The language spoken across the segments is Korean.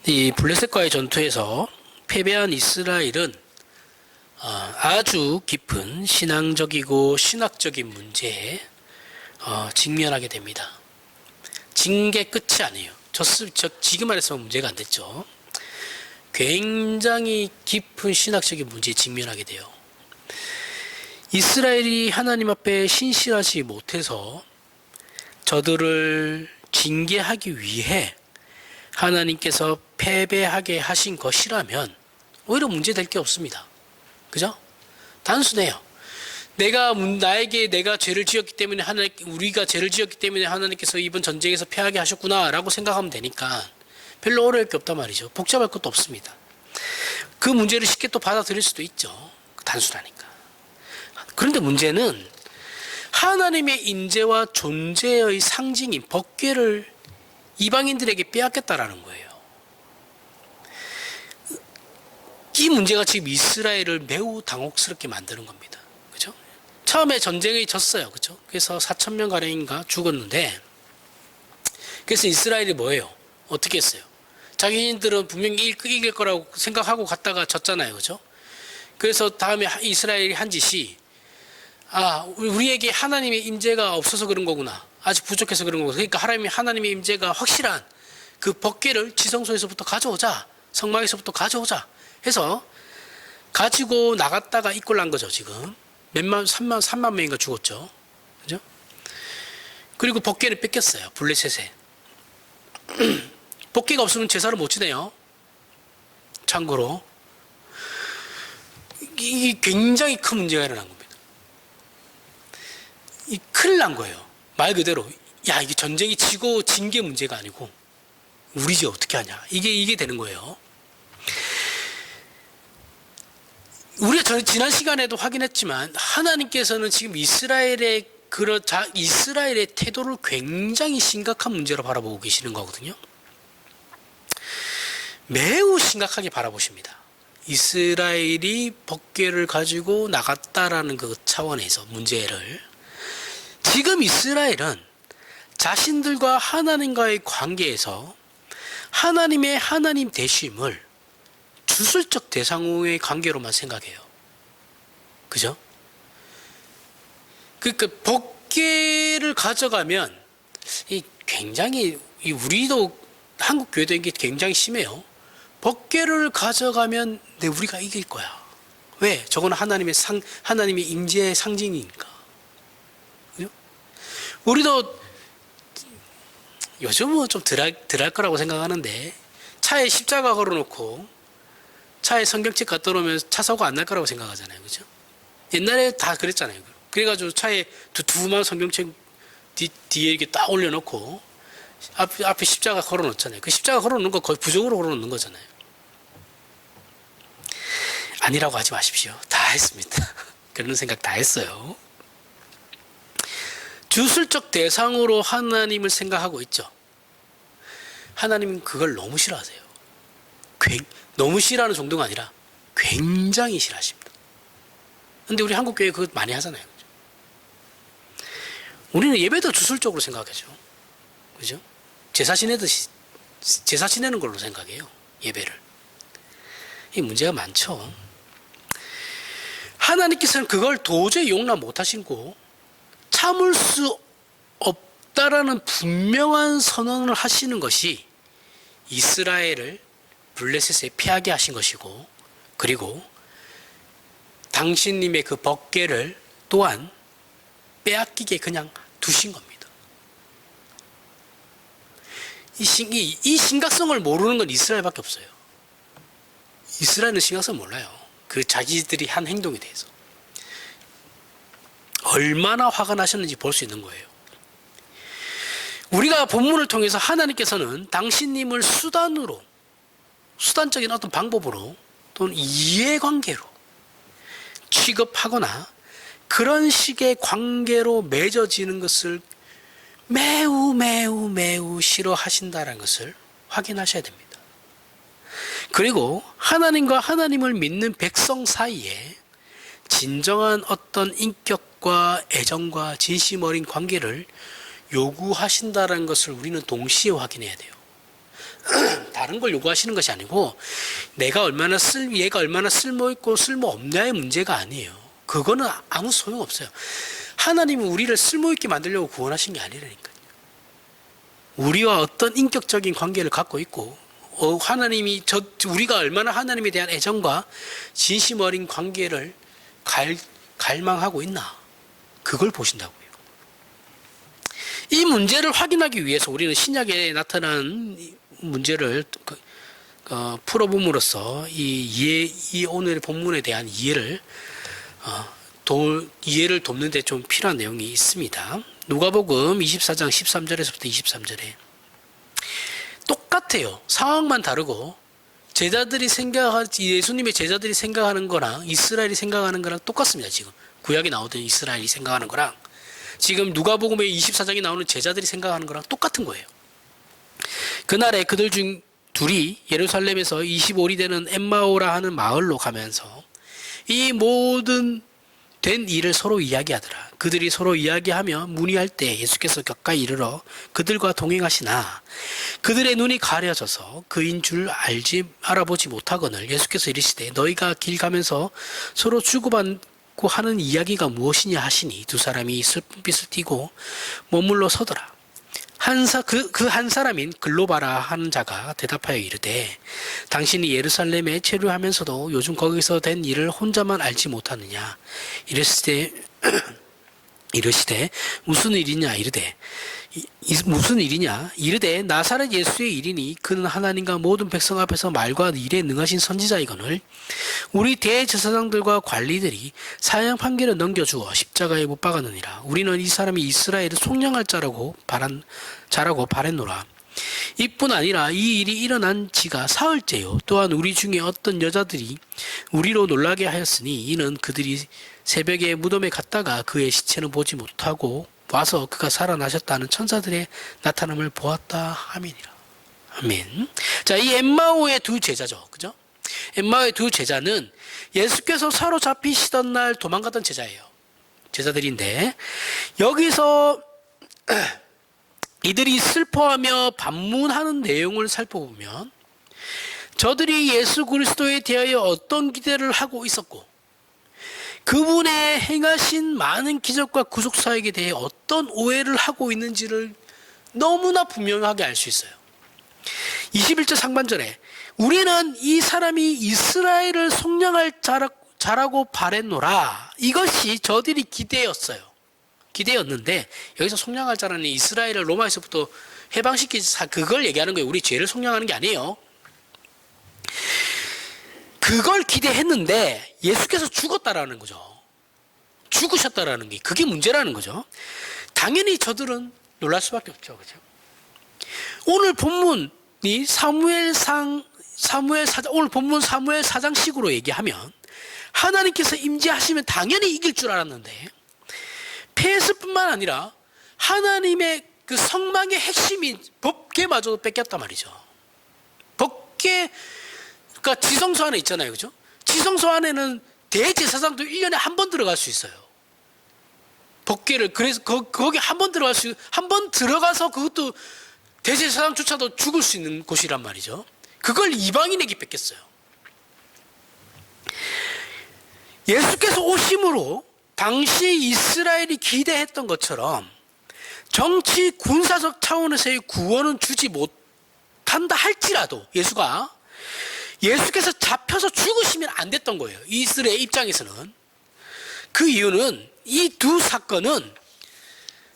이 블레셋과의 전투에서 패배한 이스라엘은 아주 깊은 신앙적이고 신학적인 문제에 직면하게 됩니다. 진 게 끝이 아니에요. 지금 말해서 문제가 안 됐죠. 굉장히 깊은 신학적인 문제에 직면하게 돼요. 이스라엘이 하나님 앞에 신실하지 못해서 저들을 징계하기 위해 하나님께서 패배하게 하신 것이라면 오히려 문제될 게 없습니다. 그죠? 단순해요. 내가 죄를 지었기 때문에 우리가 죄를 지었기 때문에 하나님께서 이번 전쟁에서 패하게 하셨구나라고 생각하면 되니까 별로 어려울 게 없단 말이죠. 복잡할 것도 없습니다. 그 문제를 쉽게 또 받아들일 수도 있죠. 단순하니까. 그런데 문제는 하나님의 임재와 존재의 상징인 법궤를 이방인들에게 빼앗겼다라는 거예요. 이 문제가 지금 이스라엘을 매우 당혹스럽게 만드는 겁니다. 그죠? 처음에 전쟁에 졌어요. 그죠? 그래서 4,000명 가량인가 죽었는데, 그래서 이스라엘이 뭐예요? 어떻게 했어요? 자기들은 분명히 이길 거라고 생각하고 갔다가 졌잖아요. 그죠? 그래서 다음에 이스라엘이 한 짓이, 우리에게 하나님의 임재가 없어서 그런 거구나. 아직 부족해서 그런 거구나. 그러니까 하나님의 임재가 확실한 그 법궤를 지성소에서부터 가져오자. 성막에서부터 가져오자. 해서 가지고 나갔다가 이꼴 난 거죠. 지금 3만 명인가 죽었죠. 그죠? 그리고 법궤를 뺏겼어요. 블레셋에. 법궤가 없으면 제사를 못 지내요. 참고로 이게 굉장히 큰 문제가 일어난 겁니다. 큰일 난 거예요. 말 그대로 이게 전쟁이 지고 진 게 문제가 아니고 우리 집 어떻게 하냐. 이게 되는 거예요. 우리가 지난 시간에도 확인했지만 하나님께서는 지금 이스라엘의 태도를 굉장히 심각한 문제로 바라보고 계시는 거거든요. 매우 심각하게 바라보십니다. 이스라엘이 법궤를 가지고 나갔다라는 그 차원에서 문제를, 지금 이스라엘은 자신들과 하나님과의 관계에서 하나님의 하나님 되심을 주술적 대상의 관계로만 생각해요. 그죠? 그러니까 법궤를 가져가면 굉장히 우리도 한국 교회도 이게 굉장히 심해요. 법궤를 가져가면 우리가 이길 거야. 왜? 저건 하나님의 임재의 상징이니까. 그죠? 우리도 요즘은 좀 덜할 거라고 생각하는데, 차에 십자가 걸어놓고 차에 성경책 갖다 놓으면 차 사고 안 날 거라고 생각하잖아요. 그죠? 옛날에 다 그랬잖아요. 그래가지고 차에 두툼한 성경책 뒤에 이렇게 딱 올려놓고 앞에 십자가 걸어놓잖아요. 그 십자가 걸어놓는 거 거의 부적으로 걸어놓는 거잖아요. 아니라고 하지 마십시오. 다 했습니다. 그런 생각 다 했어요. 주술적 대상으로 하나님을 생각하고 있죠. 하나님은 그걸 너무 싫어하세요. 너무 싫어하는 정도가 아니라 굉장히 싫어하십니다. 근데 우리 한국교회 그거 많이 하잖아요. 그죠? 우리는 예배도 주술적으로 생각하죠. 그죠? 제사 지내는 걸로 생각해요. 예배를. 이 문제가 많죠. 하나님께서는 그걸 도저히 용납 못 하시고 참을 수 없다라는 분명한 선언을 하시는 것이 이스라엘을 블레셋에 피하게 하신 것이고, 그리고 당신님의 그 법궤를 또한 빼앗기게 그냥 두신 겁니다. 이 심각성을 모르는 건 이스라엘밖에 없어요. 이스라엘은 심각성을 몰라요. 그 자기들이 한 행동에 대해서 얼마나 화가 나셨는지 볼 수 있는 거예요. 우리가 본문을 통해서 하나님께서는 당신님을 수단적인 어떤 방법으로 또는 이해관계로 취급하거나 그런 식의 관계로 맺어지는 것을 매우 매우 매우 싫어하신다는 것을 확인하셔야 됩니다. 그리고 하나님과 하나님을 믿는 백성 사이에 진정한 어떤 인격과 애정과 진심 어린 관계를 요구하신다는 것을 우리는 동시에 확인해야 돼요. 다른 걸 요구하시는 것이 아니고 얘가 얼마나 쓸모 있고 쓸모 없냐의 문제가 아니에요. 그거는 아무 소용 없어요. 하나님은 우리를 쓸모 있게 만들려고 구원하신 게 아니라니까요. 우리와 어떤 인격적인 관계를 갖고 있고 우리가 얼마나 하나님에 대한 애정과 진심 어린 관계를 갈망하고 있나, 그걸 보신다고요. 이 문제를 확인하기 위해서 우리는 신약에 나타난 문제를 풀어봄으로써 이 오늘의 본문에 대한 이해를 돕는 데 좀 필요한 내용이 있습니다. 누가복음 24장 13절에서부터 23절에 똑같아요. 상황만 다르고 예수님의 제자들이 생각하는 거랑 이스라엘이 생각하는 거랑 똑같습니다. 지금 구약에 나오던 이스라엘이 생각하는 거랑 지금 누가복음의 24장에 나오는 제자들이 생각하는 거랑 똑같은 거예요. 그날에 그들 중 둘이 예루살렘에서 25리 되는 엠마오라 하는 마을로 가면서 이 모든 된 일을 서로 이야기하더라. 그들이 서로 이야기하며 문의할 때 예수께서 가까이 이르러 그들과 동행하시나 그들의 눈이 가려져서 그인 줄 알아보지 못하거늘 예수께서 이르시되 너희가 길 가면서 서로 주고받고 하는 이야기가 무엇이냐 하시니 두 사람이 슬픔빛을 띠고 머물러 서더라. 그 한 사람인 글로바라 하는 자가 대답하여 이르되 당신이 예루살렘에 체류하면서도 요즘 거기서 된 일을 혼자만 알지 못하느냐. 이르시되 무슨 일이냐 이르되 나사렛 예수의 일이니 그는 하나님과 모든 백성 앞에서 말과 일에 능하신 선지자이거늘 우리 대제사장들과 관리들이 사형 판결을 넘겨주어 십자가에 못 박았느니라. 우리는 이 사람이 이스라엘을 속량할 자라고 바랬노라. 이뿐 아니라 이 일이 일어난 지가 사흘째요. 또한 우리 중에 어떤 여자들이 우리로 놀라게 하였으니 이는 그들이 새벽에 무덤에 갔다가 그의 시체는 보지 못하고 와서 그가 살아나셨다는 천사들의 나타남을 보았다 함이니라. 아멘. 자, 이 엠마오의 두 제자죠. 그죠? 엠마오의 두 제자는 예수께서 사로잡히시던 날 도망갔던 제자들인데 여기서 이들이 슬퍼하며 반문하는 내용을 살펴보면 저들이 예수 그리스도에 대하여 어떤 기대를 하고 있었고 그분의 행하신 많은 기적과 구속사역에 대해 어떤 오해를 하고 있는지를 너무나 분명하게 알 수 있어요. 21절 상반절에 우리는 이 사람이 이스라엘을 속량할 자라고 바랬노라. 이것이 저들이 기대였는데 여기서 속량할 자라는 이스라엘을 로마에서부터 해방시키지 그걸 얘기하는 거예요. 우리 죄를 속량하는 게 아니에요. 그걸 기대했는데 예수께서 죽었다라는 거죠. 죽으셨다라는 게 그게 문제라는 거죠. 당연히 저들은 놀랄 수밖에 없죠. 그죠? 오늘 본문이 오늘 본문 사무엘 4장식으로 얘기하면 하나님께서 임재하시면 당연히 이길 줄 알았는데 패했을 뿐만 아니라 하나님의 그 성망의 핵심인 법궤마저도 뺏겼단 말이죠. 그러니까 지성소 안에 있잖아요. 그죠? 지성소 안에는 대제사장도 1년에 한 번 들어갈 수 있어요. 법궤를 그래서 거기 한 번 들어가서 그것도 대제사장조차도 죽을 수 있는 곳이란 말이죠. 그걸 이방인에게 뺏겼어요. 예수께서 오심으로 당시 이스라엘이 기대했던 것처럼 정치 군사적 차원에서의 구원은 주지 못한다 할지라도 예수께서 잡혀서 죽으시면 안 됐던 거예요. 이스라엘 입장에서는. 그 이유는 이 두 사건은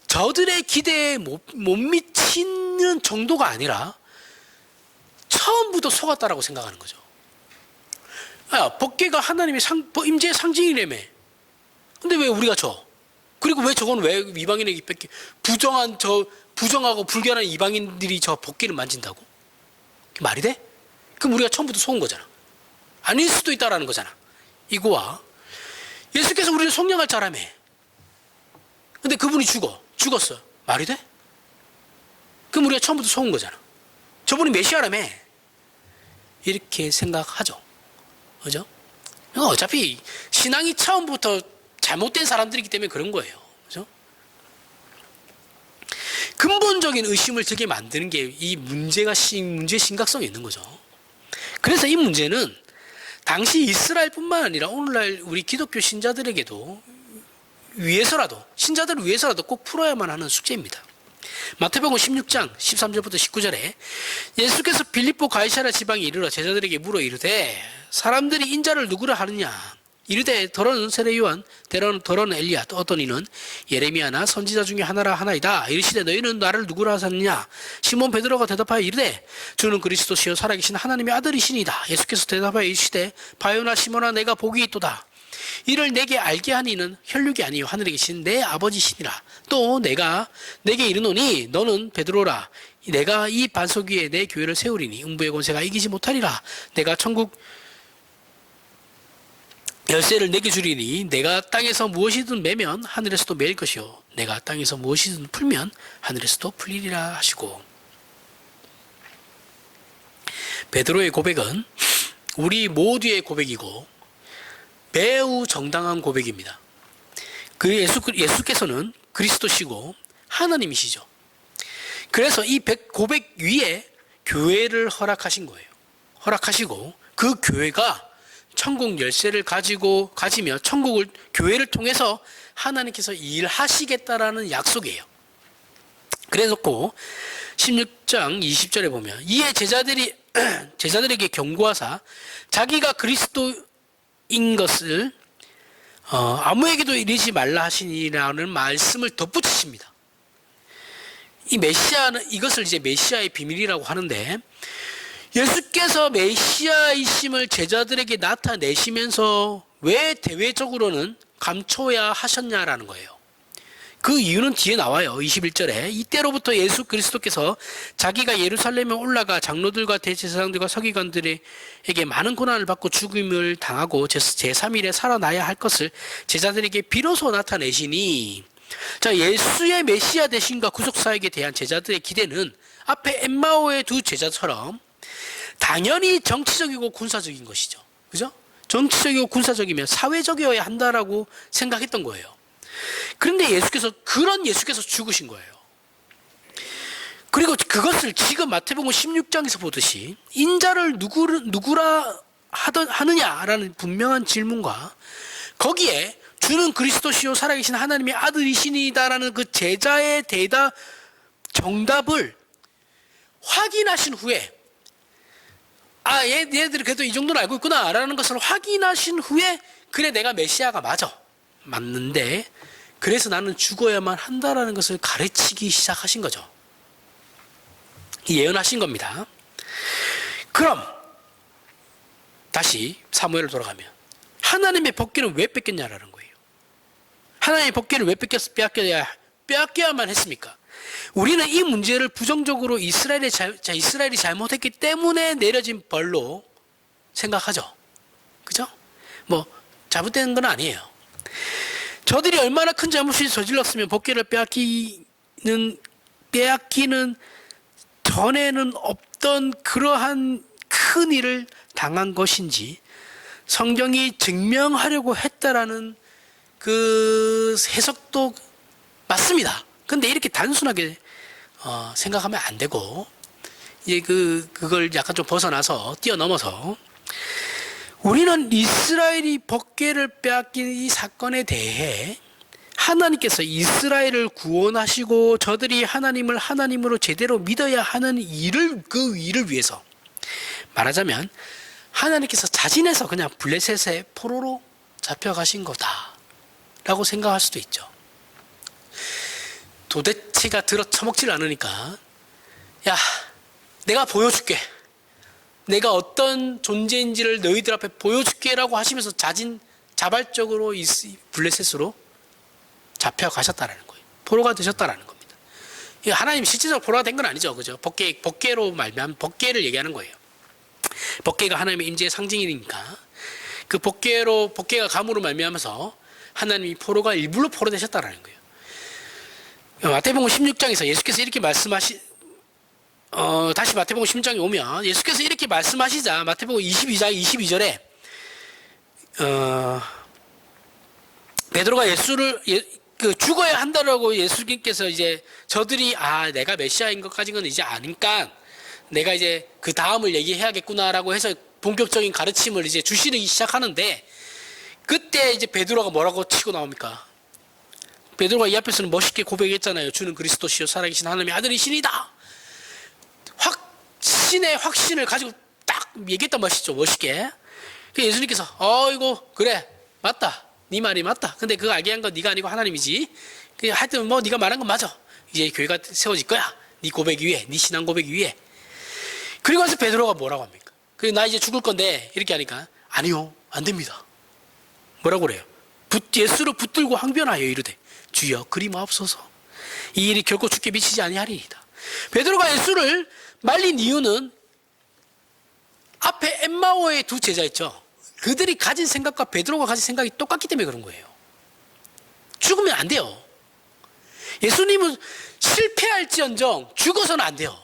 저들의 기대에 못 미치는 정도가 아니라 처음부터 속았다라고 생각하는 거죠. 법궤가 하나님의 임재의 상징이라며. 근데 왜 우리가 그리고 왜 저건 왜 이방인에게 부정하고 불결한 이방인들이 저 법궤를 만진다고? 말이 돼? 그럼 우리가 처음부터 속은 거잖아. 아닐 수도 있다라는 거잖아. 이거와 예수께서 우리를 속량할 자라며. 근데 그분이 죽었어. 말이 돼? 그럼 우리가 처음부터 속은 거잖아. 저분이 메시아라며. 이렇게 생각하죠. 그죠? 어차피 신앙이 처음부터 잘못된 사람들이기 때문에 그런 거예요. 그죠? 근본적인 의심을 들게 만드는 게 이 문제의 심각성이 있는 거죠. 그래서 이 문제는 당시 이스라엘뿐만 아니라 오늘날 우리 기독교 신자들에게도 신자들을 위해서라도 꼭 풀어야만 하는 숙제입니다. 마태복음 16장 13절부터 19절에 예수께서 빌립보 가이사랴 지방에 이르러 제자들에게 물어 이르되 사람들이 인자를 누구라 하느냐 이르되 더러는 세례 요한 더러는 엘리야 또 어떤 이는 예레미야나 선지자 중에 하나이다. 이르시되 너희는 나를 누구라 하느냐 시몬 베드로가 대답하여 이르되 주는 그리스도시요 살아계신 하나님의 아들이시니이다. 예수께서 대답하여 이르시되 바요나 시몬아 내가 복이 있도다. 이를 내게 알게 한 이는 혈육이 아니요 하늘에 계신 내 아버지시니라. 또 내가 내게 이르노니 너는 베드로라. 내가 이 반석 위에 내 교회를 세우리니 음부의 권세가 이기지 못하리라. 내가 천국 열쇠를 내게 주리니 내가 땅에서 무엇이든 매면 하늘에서도 매일 것이요 내가 땅에서 무엇이든 풀면 하늘에서도 풀리리라 하시고, 베드로의 고백은 우리 모두의 고백이고 매우 정당한 고백입니다. 그 예수께서는 그리스도시고 하나님이시죠. 그래서 이 고백 위에 교회를 허락하신 거예요. 허락하시고 그 교회가 천국 열쇠를 가지며 교회를 통해서 하나님께서 일하시겠다라는 약속이에요. 그래서 16장 20절에 보면 이에 제자들에게 경고하사 자기가 그리스도인 것을 아무에게도 이르지 말라 하시니라는 말씀을 덧붙이십니다. 이것을 이제 메시아의 비밀이라고 하는데, 예수께서 메시아이심을 제자들에게 나타내시면서 왜 대외적으로는 감춰야 하셨냐라는 거예요. 그 이유는 뒤에 나와요. 21절에 이때로부터 예수 그리스도께서 자기가 예루살렘에 올라가 장로들과 대제사장들과 서기관들에게 많은 고난을 받고 죽임을 당하고 제3일에 살아나야 할 것을 제자들에게 비로소 나타내시니, 자, 예수의 메시아 되심과 구속사역에 대한 제자들의 기대는 앞에 엠마오의 두 제자처럼 당연히 정치적이고 군사적인 것이죠. 그죠? 정치적이고 군사적이면 사회적이어야 한다라고 생각했던 거예요. 그런데 그런 예수께서 죽으신 거예요. 그리고 그것을 지금 마태복음 16장에서 보듯이 인자를 누구라 하느냐라는 분명한 질문과 거기에 주는 그리스도시요 살아계신 하나님의 아들이시니다라는 그 제자의 정답을 확인하신 후에, 얘들이 그래도 이 정도는 알고 있구나 라는 것을 확인하신 후에, 그래 내가 메시아가 맞는데 그래서 나는 죽어야만 한다라는 것을 가르치기 시작하신 거죠. 예언하신 겁니다. 그럼 다시 사무엘로 돌아가면 하나님의 법궤는 왜 뺏겼냐라는 거예요. 하나님의 법궤를 왜 빼앗겨야만 했습니까? 우리는 이 문제를 부정적으로 이스라엘이 잘못했기 때문에 내려진 벌로 생각하죠. 그죠? 잘못된 건 아니에요. 저들이 얼마나 큰 잘못을 저질렀으면 법궤를 빼앗기는 전에는 없던 그러한 큰 일을 당한 것인지 성경이 증명하려고 했다라는 그 해석도 맞습니다. 근데 이렇게 단순하게 생각하면 안 되고, 이제 그걸 약간 좀 벗어나서 뛰어넘어서 우리는 이스라엘이 법궤를 빼앗긴 이 사건에 대해 하나님께서 이스라엘을 구원하시고 저들이 하나님을 하나님으로 제대로 믿어야 하는 그 일을 위해서, 말하자면 하나님께서 자진해서 그냥 블레셋의 포로로 잡혀가신 거다라고 생각할 수도 있죠. 도대체가 들어쳐먹질 않으니까, 야, 내가 보여줄게, 내가 어떤 존재인지를 너희들 앞에 보여줄게라고 하시면서 자발적으로 블레셋으로 잡혀가셨다라는 거예요. 포로가 되셨다라는 겁니다. 하나님 실제적으로 포로가 된 건 아니죠. 그죠? 법궤로 말미암아 법궤를 얘기하는 거예요. 법궤가 하나님의 임재의 상징이니까 그 법궤가 감으로 말미암아서 하나님이 일부러 포로 되셨다라는 거예요. 마태복음 16장에서 예수께서 이렇게 다시 마태복음 16장에 오면 예수께서 이렇게 말씀하시자 마태복음 22장 22절에 베드로가 그 죽어야 한다라고 예수님께서 이제 저들이 내가 메시아인 것까지는 이제 아니까 내가 이제 그 다음을 얘기해야겠구나라고 해서 본격적인 가르침을 이제 주시기 시작하는데, 그때 이제 베드로가 뭐라고 치고 나옵니까? 베드로가 이 앞에서는 멋있게 고백했잖아요. 주는 그리스도시요 살아계신 하나님의 아들이시니다. 신의 확신을 가지고 딱 얘기했단 말이죠. 멋있게. 예수님께서 이거 그래 맞다. 네 말이 맞다. 근데 그거 알게 한 건 네가 아니고 하나님이지. 하여튼 뭐 네가 말한 건 맞아. 이제 교회가 세워질 거야. 네 고백 위에, 네 신앙 고백 위에. 그리고 나서 베드로가 뭐라고 합니까? 나 이제 죽을 건데 이렇게 하니까 아니요, 안 됩니다. 뭐라고 그래요? 예수를 붙들고 항변하여 이르되 주여 그리 마옵소서. 이 일이 결코 죽게 미치지 아니하리이다. 베드로가 예수를 말린 이유는 앞에 엠마오의 두 제자 있죠. 그들이 가진 생각과 베드로가 가진 생각이 똑같기 때문에 그런 거예요. 죽으면 안 돼요. 예수님은 실패할지언정 죽어서는 안 돼요.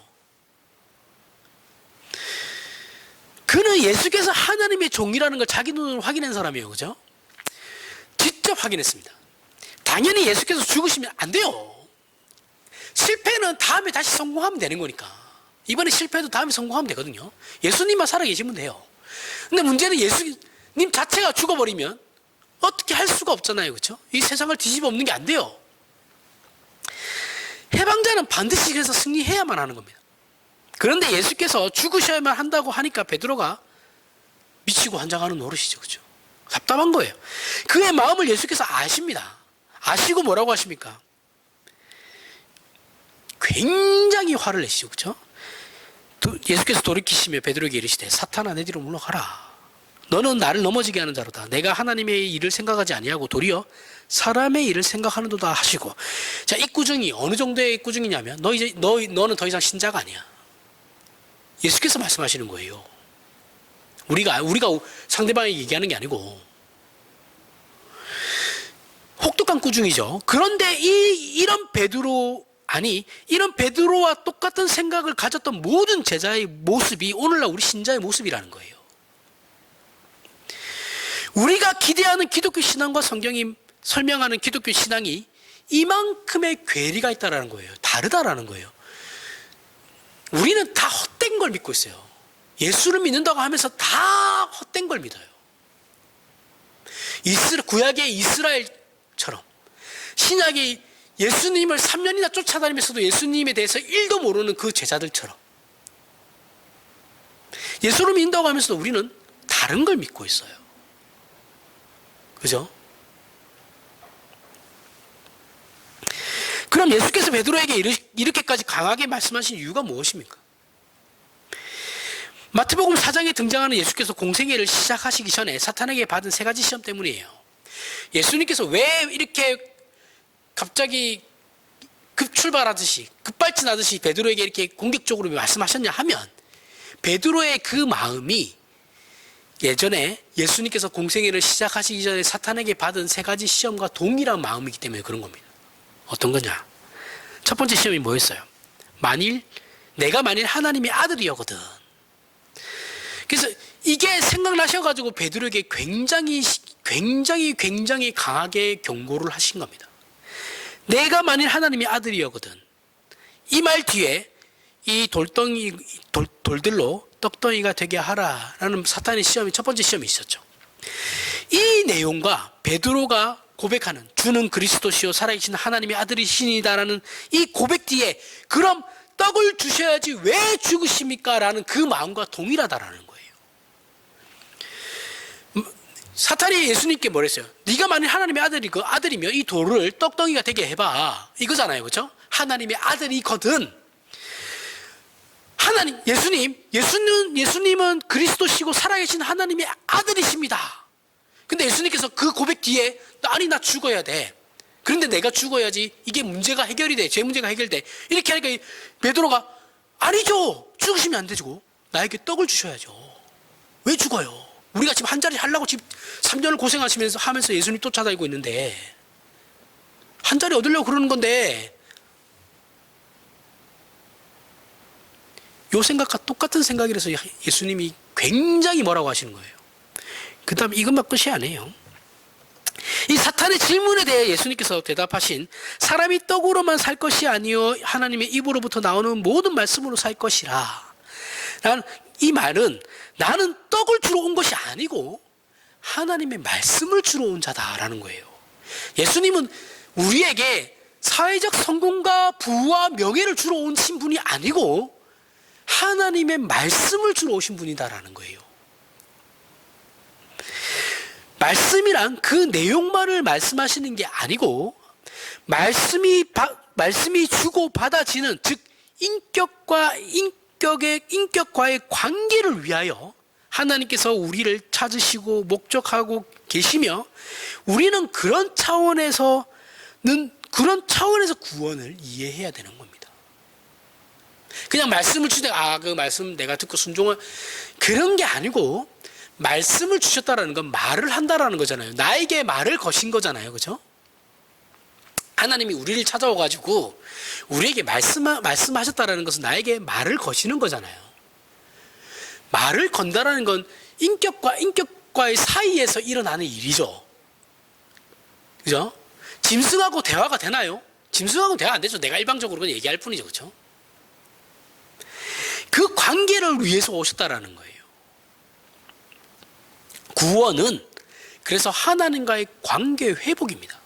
그는 예수께서 하나님의 종이라는 걸 자기 눈으로 확인한 사람이에요. 그죠? 직접 확인했습니다. 당연히 예수께서 죽으시면 안 돼요. 실패는 다음에 다시 성공하면 되는 거니까. 이번에 실패해도 다음에 성공하면 되거든요. 예수님만 살아계시면 돼요. 근데 문제는 예수님 자체가 죽어버리면 어떻게 할 수가 없잖아요. 그렇죠? 이 세상을 뒤집어 엎는 게 안 돼요. 해방자는 반드시 그래서 승리해야만 하는 겁니다. 그런데 예수께서 죽으셔야만 한다고 하니까 베드로가 미치고 환장하는 노릇이죠. 그렇죠? 답답한 거예요. 그의 마음을 예수께서 아십니다. 아시고 뭐라고 하십니까? 굉장히 화를 내시죠. 그렇죠? 예수께서 돌이키시며 베드로에게 이르시되 사탄아 내 뒤로 물러가라. 너는 나를 넘어지게 하는 자로다. 내가 하나님의 일을 생각하지 아니하고 도리어 사람의 일을 생각하는도다 하시고. 자, 이 꾸중이 어느 정도의 꾸중이냐면 너는 더 이상 신자가 아니야. 예수께서 말씀하시는 거예요. 우리가 상대방에게 얘기하는 게 아니고. 혹독한 꾸중이죠. 그런데 이런 베드로와 똑같은 생각을 가졌던 모든 제자의 모습이 오늘날 우리 신자의 모습이라는 거예요. 우리가 기대하는 기독교 신앙과 성경이 설명하는 기독교 신앙이 이만큼의 괴리가 있다는 거예요. 다르다라는 거예요. 우리는 다 헛된 걸 믿고 있어요. 예수를 믿는다고 하면서 다 헛된 걸 믿어요. 구약의 이스라엘처럼, 신약의 예수님을 3년이나 쫓아다니면서도 예수님에 대해서 1도 모르는 그 제자들처럼 예수를 믿는다고 하면서도 우리는 다른 걸 믿고 있어요. 그죠? 그럼 예수께서 베드로에게 이렇게까지 강하게 말씀하신 이유가 무엇입니까? 마태복음 4장에 등장하는 예수께서 공생애를 시작하시기 전에 사탄에게 받은 3가지 시험 때문이에요. 예수님께서 왜 이렇게 갑자기 급발진하듯이 베드로에게 이렇게 공격적으로 말씀하셨냐 하면, 베드로의 그 마음이 예전에 예수님께서 공생애를 시작하시기 전에 사탄에게 받은 3가지 시험과 동일한 마음이기 때문에 그런 겁니다. 어떤 거냐? 첫 번째 시험이 뭐였어요? 내가 만일 하나님의 아들이었거든. 그래서 이게 생각나셔가지고 베드로에게 굉장히 강하게 경고를 하신 겁니다. 내가 만일 하나님의 아들이었거든. 이 말 뒤에 이 돌들로 떡덩이가 되게 하라라는 사탄의 시험이 첫 번째 시험이 있었죠. 이 내용과 베드로가 고백하는 주는 그리스도시요 살아계신 하나님의 아들이시니다라는 이 고백 뒤에 그럼 떡을 주셔야지 왜 죽으십니까? 라는 그 마음과 동일하다라는 거예요. 사탄이 예수님께 뭐랬어요? 네가 만일 하나님의 아들이며 이 돌을 떡덩이가 되게 해봐. 이거잖아요. 그렇죠? 하나님의 아들이거든. 예수님은 그리스도시고 살아계신 하나님의 아들이십니다. 근데 예수님께서 그 고백 뒤에 아니 나 죽어야 돼. 그런데 내가 죽어야지 이게 문제가 해결이 돼. 죄 문제가 해결돼. 이렇게 하니까 베드로가 아니죠. 죽으시면 안 되죠. 나에게 떡을 주셔야죠. 왜 죽어요? 우리가 지금 한 자리 하려고 지금 3년을 고생하면서 예수님 쫓아다니고 있는데 한 자리 얻으려고 그러는 건데, 요 생각과 똑같은 생각이라서 예수님이 굉장히 뭐라고 하시는 거예요. 그 다음에 이것만 끝이 아니에요. 이 사탄의 질문에 대해 예수님께서 대답하신 사람이 떡으로만 살 것이 아니요 하나님의 입으로부터 나오는 모든 말씀으로 살 것이라. 이 말은 나는 떡을 주러 온 것이 아니고 하나님의 말씀을 주러 온 자다라는 거예요. 예수님은 우리에게 사회적 성공과 부와 명예를 주러 오신 분이 아니고 하나님의 말씀을 주러 오신 분이다라는 거예요. 말씀이란 그 내용만을 말씀하시는 게 아니고 말씀이 주고 받아지는, 즉 인격과의 관계를 위하여 하나님께서 우리를 찾으시고 목적하고 계시며, 우리는 그런 차원에서 구원을 이해해야 되는 겁니다. 그냥 말씀을 주다가 그 말씀 내가 듣고 순종을, 그런 게 아니고 말씀을 주셨다라는 건 말을 한다라는 거잖아요. 나에게 말을 거신 거잖아요. 그죠? 하나님이 우리를 찾아와가지고 우리에게 말씀하셨다라는 것은 나에게 말을 거시는 거잖아요. 말을 건다라는 건 인격과의 사이에서 일어나는 일이죠. 그죠? 짐승하고 대화가 되나요? 짐승하고 대화 안 되죠. 내가 일방적으로 그냥 얘기할 뿐이죠. 그죠? 그 관계를 위해서 오셨다라는 거예요. 구원은 그래서 하나님과의 관계 회복입니다.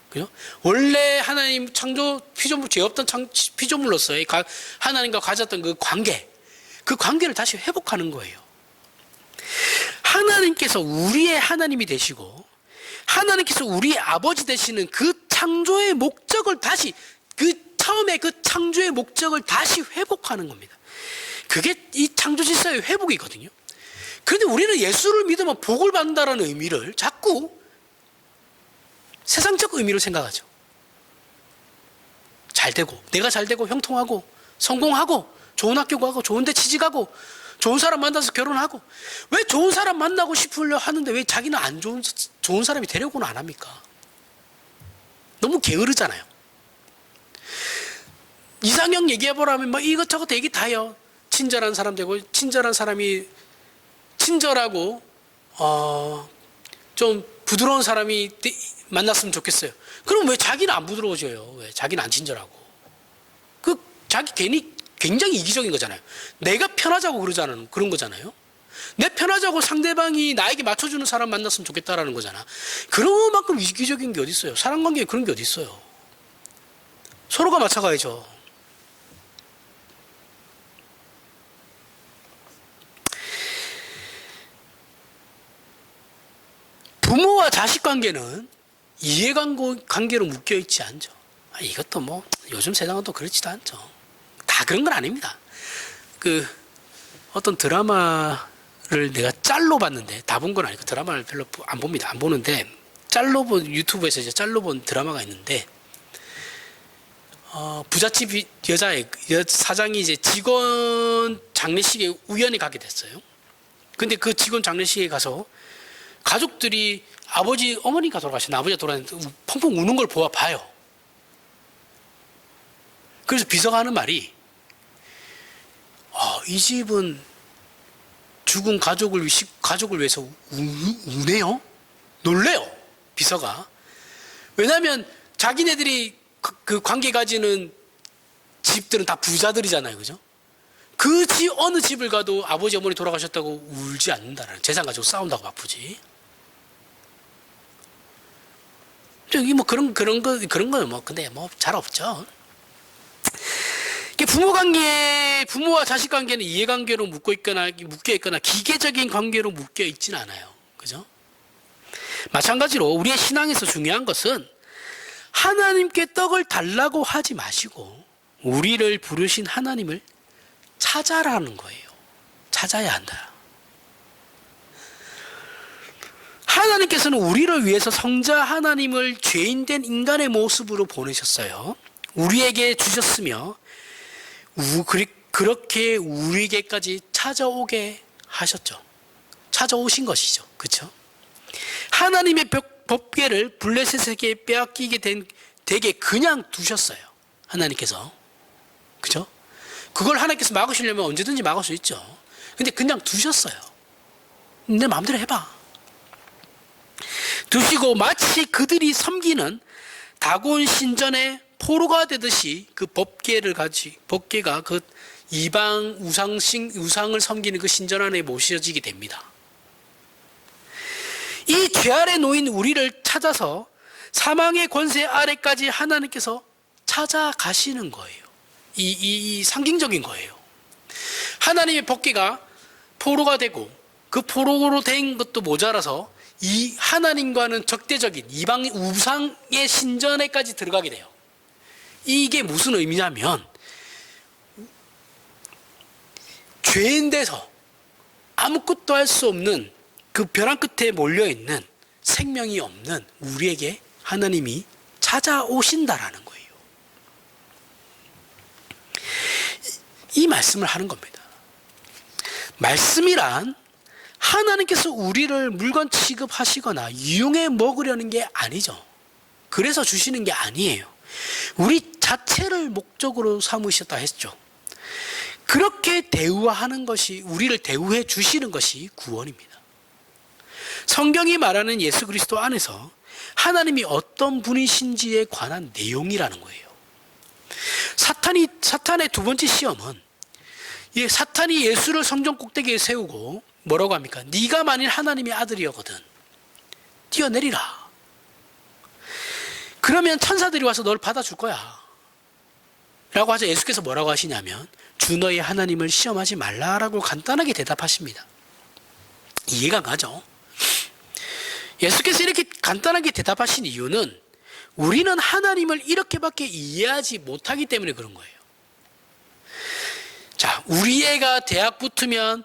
그죠? 원래 하나님 창조 피조물, 죄 없던 피조물로서의 하나님과 가졌던 그 관계를 다시 회복하는 거예요. 하나님께서 우리의 하나님이 되시고 하나님께서 우리의 아버지 되시는 그 창조의 목적을 다시, 처음에 그 창조의 목적을 다시 회복하는 겁니다. 그게 이 창조 질서의 회복이거든요. 그런데 우리는 예수를 믿으면 복을 받는다는 의미를 자꾸 세상적 의미로 생각하죠. 잘되고, 내가 잘되고, 형통하고, 성공하고, 좋은 학교 가고, 좋은 데 취직하고, 좋은 사람 만나서 결혼하고. 왜 좋은 사람 만나고 싶으려 하는데 왜 자기는 안 좋은 사람이 되려고는 안 합니까? 너무 게으르잖아요. 이상형 얘기해보라면 뭐 이것저것 얘기 다 해요. 친절한 사람 되고, 친절한 사람이 친절하고 좀 부드러운 사람이 만났으면 좋겠어요. 그럼 왜 자기는 안 부드러워져요? 왜 자기는 안 친절하고? 자기 괜히 굉장히 이기적인 거잖아요. 내가 편하자고 그런 거잖아요. 내 편하자고 상대방이 나에게 맞춰주는 사람 만났으면 좋겠다라는 거잖아. 그런 만큼 이기적인 게 어디 있어요? 사람 관계에 그런 게 어디 있어요? 서로가 맞춰가야죠. 부모와 자식 관계는 이해관계로 묶여있지 않죠. 이것도 뭐 요즘 세상은 또 그렇지도 않죠. 다 그런 건 아닙니다. 어떤 드라마를 내가 짤로 봤는데, 다 본 건 아니고 드라마를 별로 안 봅니다. 안 보는데 유튜브에서 이제 짤로 본 드라마가 있는데, 부잣집 사장이 이제 직원 장례식에 우연히 가게 됐어요. 근데 그 직원 장례식에 가서 가족들이 어머니가 돌아가셨나, 아버지가 돌아가셨는데 펑펑 우는 걸 봐요. 그래서 비서가 하는 말이, 이 집은 죽은 가족을 위해서 우네요? 놀래요, 비서가. 왜냐하면 자기네들이 그 관계 가지는 집들은 다 부자들이잖아요. 그죠? 어느 집을 가도 아버지, 어머니 돌아가셨다고 울지 않는다라는, 재산 가지고 싸운다고 바쁘지. 저기 뭐 그런 거는 뭐 근데 뭐 잘 없죠. 부모와 자식 관계는 이해관계로 묶여 있거나 기계적인 관계로 묶여 있진 않아요. 그죠? 마찬가지로 우리의 신앙에서 중요한 것은 하나님께 떡을 달라고 하지 마시고 우리를 부르신 하나님을 찾아라는 거예요. 찾아야 한다. 하나님께서는 우리를 위해서 성자 하나님을 죄인된 인간의 모습으로 보내셨어요. 우리에게 주셨으며 그렇게 우리에게까지 찾아오게 하셨죠. 찾아오신 것이죠. 그렇죠? 하나님의 법궤를 블레셋에게 빼앗기게 되게 그냥 두셨어요. 하나님께서. 그죠? 그걸 하나님께서 막으시려면 언제든지 막을 수 있죠. 근데 그냥 두셨어요. 내 마음대로 해봐. 두시고 마치 그들이 섬기는 다곤 신전의 포로가 되듯이 그 법궤가 그 이방 우상을 섬기는 그 신전 안에 모셔지게 됩니다. 이 죄 아래 놓인 우리를 찾아서 사망의 권세 아래까지 하나님께서 찾아가시는 거예요. 이 상징적인 거예요. 하나님의 법궤가 포로가 되고 그 포로로 된 것도 모자라서 이 하나님과는 적대적인 이방 우상의 신전에까지 들어가게 돼요. 이게 무슨 의미냐면 죄인돼서 아무것도 할 수 없는 그 벼랑 끝에 몰려있는 생명이 없는 우리에게 하나님이 찾아오신다라는 거예요. 이 말씀을 하는 겁니다. 말씀이란 하나님께서 우리를 물건 취급하시거나 이용해 먹으려는 게 아니죠. 그래서 주시는 게 아니에요. 우리 자체를 목적으로 삼으셨다 했죠. 그렇게 대우하는 것이, 우리를 대우해 주시는 것이 구원입니다. 성경이 말하는 예수 그리스도 안에서 하나님이 어떤 분이신지에 관한 내용이라는 거예요. 사탄의 두 번째 시험은, 사탄이 예수를 성전 꼭대기에 세우고 뭐라고 합니까? 네가 만일 하나님의 아들이었거든 뛰어내리라. 그러면 천사들이 와서 널 받아줄 거야 라고 하자 예수께서 뭐라고 하시냐면 주 너의 하나님을 시험하지 말라라고 간단하게 대답하십니다. 이해가 가죠? 예수께서 이렇게 간단하게 대답하신 이유는 우리는 하나님을 이렇게밖에 이해하지 못하기 때문에 그런 거예요. 자, 우리 애가 대학 붙으면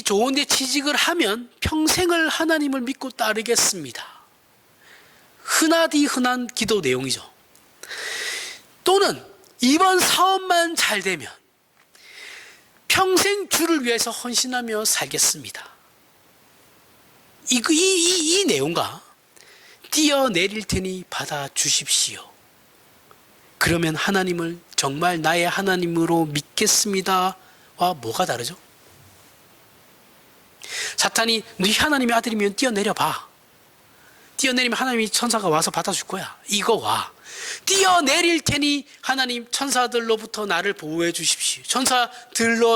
좋은데 취직을 하면 평생을 하나님을 믿고 따르겠습니다. 흔하디 흔한 기도 내용이죠. 또는 이번 사업만 잘 되면 평생 주를 위해서 헌신하며 살겠습니다. 이 내용과 뛰어내릴 테니 받아주십시오. 그러면 하나님을 정말 나의 하나님으로 믿겠습니다와 뭐가 다르죠? 사탄이 네 하나님의 아들이면 뛰어내려봐. 뛰어내리면 하나님의 천사가 와서 받아줄 거야. 이거와 뛰어내릴 테니 하나님 천사들로부터 나를 보호해 주십시오. 천사들을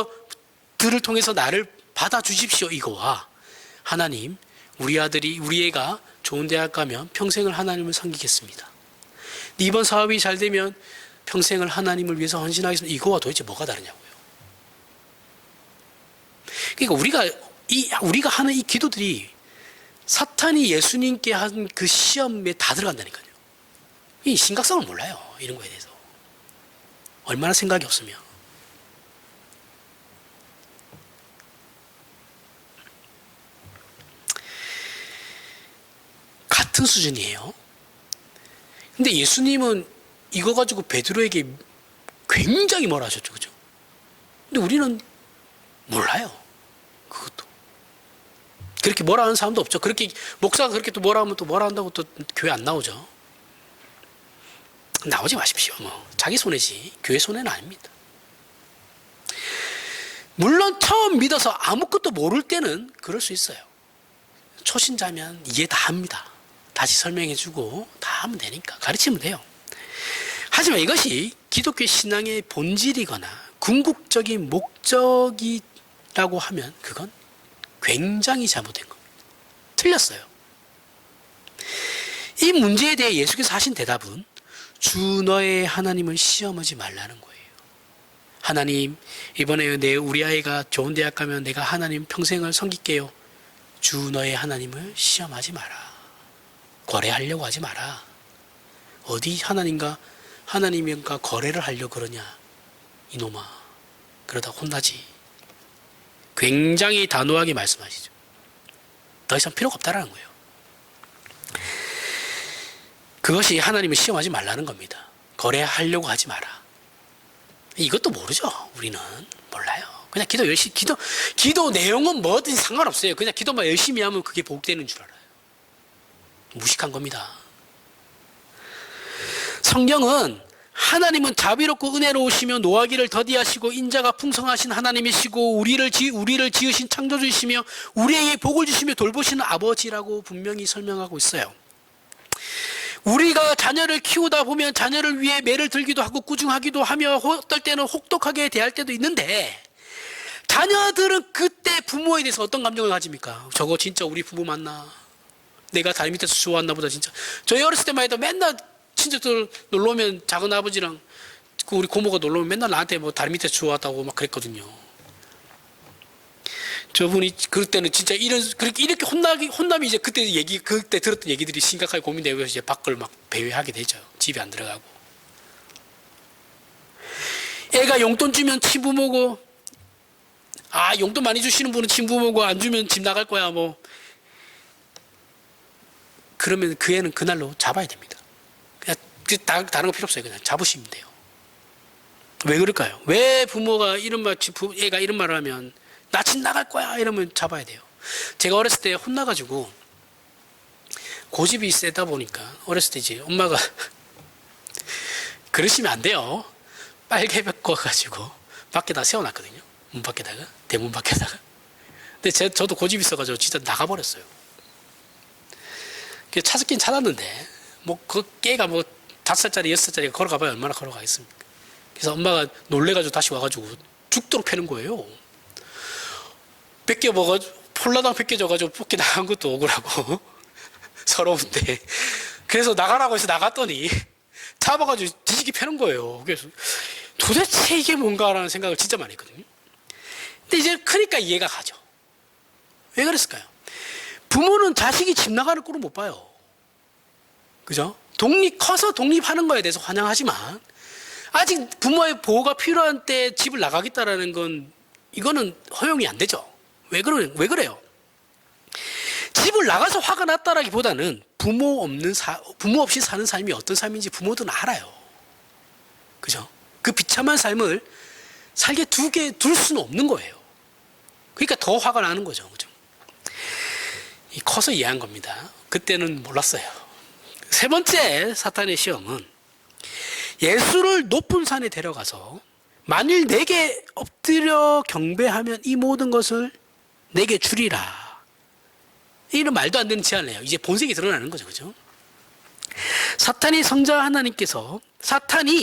통해서 나를 받아주십시오. 이거와 하나님 우리 애가 좋은 대학 가면 평생을 하나님을 섬기겠습니다. 이번 사업이 잘 되면 평생을 하나님을 위해서 헌신하겠습니다. 이거와 도대체 뭐가 다르냐고요. 그러니까 우리가 하는 이 기도들이 사탄이 예수님께 한 그 시험에 다 들어간다니까요. 이 심각성을 몰라요. 이런 거에 대해서. 얼마나 생각이 없으면. 같은 수준이에요. 근데 예수님은 이거 가지고 베드로에게 굉장히 뭐라 하셨죠. 그죠? 근데 우리는 몰라요. 그것도. 그렇게 뭐라 하는 사람도 없죠. 그렇게 목사가 그렇게 또 뭐라 하면 또 뭐라 한다고 또 교회 안 나오죠. 나오지 마십시오. 자기 손해지 교회 손해는 아닙니다. 물론 처음 믿어서 아무것도 모를 때는 그럴 수 있어요. 초신자면 이해 다 합니다. 다시 설명해주고 다 하면 되니까 가르치면 돼요. 하지만 이것이 기독교 신앙의 본질이거나 궁극적인 목적이라고 하면 그건 굉장히 잘못된 겁니다. 틀렸어요. 이 문제에 대해 예수께서 하신 대답은 주 너의 하나님을 시험하지 말라는 거예요. 하나님, 이번에 우리 아이가 좋은 대학 가면 내가 하나님 평생을 섬길게요. 주 너의 하나님을 시험하지 마라. 거래하려고 하지 마라. 어디 하나님과 거래를 하려고 그러냐. 이놈아. 그러다 혼나지. 굉장히 단호하게 말씀하시죠. 더 이상 필요가 없다라는 거예요. 그것이 하나님을 시험하지 말라는 겁니다. 거래하려고 하지 마라. 이것도 모르죠. 우리는 몰라요. 그냥 기도 열심히 기도 내용은 뭐든지 상관없어요. 그냥 기도만 열심히 하면 그게 복되는 줄 알아요. 무식한 겁니다. 성경은 하나님은 자비롭고 은혜로우시며 노하기를 더디하시고 인자가 풍성하신 하나님이시고 우리를 지으신 창조주이시며 우리에게 복을 주시며 돌보시는 아버지라고 분명히 설명하고 있어요. 우리가 자녀를 키우다 보면 자녀를 위해 매를 들기도 하고 꾸중하기도 하며 어떨 때는 혹독하게 대할 때도 있는데, 자녀들은 그때 부모에 대해서 어떤 감정을 가집니까? 저거 진짜 우리 부모 맞나? 내가 다리 밑에서 좋아했나 보다. 진짜 저희 어렸을 때만 해도 맨날 친척들 놀러 오면 작은 아버지랑 그 우리 고모가 놀러 오면 맨날 나한테 뭐 다리 밑에서 좋아했다고 막 그랬거든요. 저분이 그럴 때는 진짜 이렇게 혼나면 이제 그때 들었던 얘기들이 심각하게 고민되고 이제 밖을 막 배회하게 되죠. 집에 안 들어가고. 애가 용돈 주면 친부모고, 용돈 많이 주시는 분은 친부모고, 안 주면 집 나갈 거야, 뭐. 그러면 그 애는 그날로 잡아야 됩니다. 그냥 다른 거 필요 없어요. 그냥 잡으시면 돼요. 왜 그럴까요? 왜 부모가 애가 이런 말을 하면 나 집 나갈 거야 이러면 잡아야 돼요. 제가 어렸을 때 혼나가지고 고집이 세다 보니까 어렸을 때 이제 엄마가 그러시면 안 돼요. 빨개 벗겨가지고 밖에다 세워놨거든요. 문 밖에다가, 대문 밖에다가. 근데 저도 고집이 있어가지고 진짜 나가버렸어요. 찾았긴 찾았는데 그 깨가 5살짜리 6살짜리가 걸어가봐야 얼마나 걸어가겠습니까? 그래서 엄마가 놀래가지고 다시 와가지고 죽도록 패는 거예요. 폴라당 뺏겨져가지고 뽑기 나간 것도 억울하고 서러운데, 그래서 나가라고 해서 나갔더니 잡아가지고 뒤지게 패는 거예요. 그래서 도대체 이게 뭔가라는 생각을 진짜 많이 했거든요. 근데 이제 크니까 이해가 가죠. 왜 그랬을까요? 부모는 자식이 집 나가는 꼴을 못 봐요. 그죠? 커서 독립하는 거에 대해서 환영하지만, 아직 부모의 보호가 필요한 때 집을 나가겠다라는 건, 이거는 허용이 안 되죠. 왜 그래요? 집을 나가서 화가 났다라기보다는 부모 없이 사는 삶이 어떤 삶인지 부모들은 알아요. 그죠? 그 비참한 삶을 살게 둘 수는 없는 거예요. 그러니까 더 화가 나는 거죠. 그죠? 커서 이해한 겁니다. 그때는 몰랐어요. 세 번째 사탄의 시험은 예수를 높은 산에 데려가서 만일 내게 엎드려 경배하면 이 모든 것을 내게 주리라. 이런 말도 안 되는 제안을 해요. 이제 본색이 드러나는 거죠. 그죠? 사탄이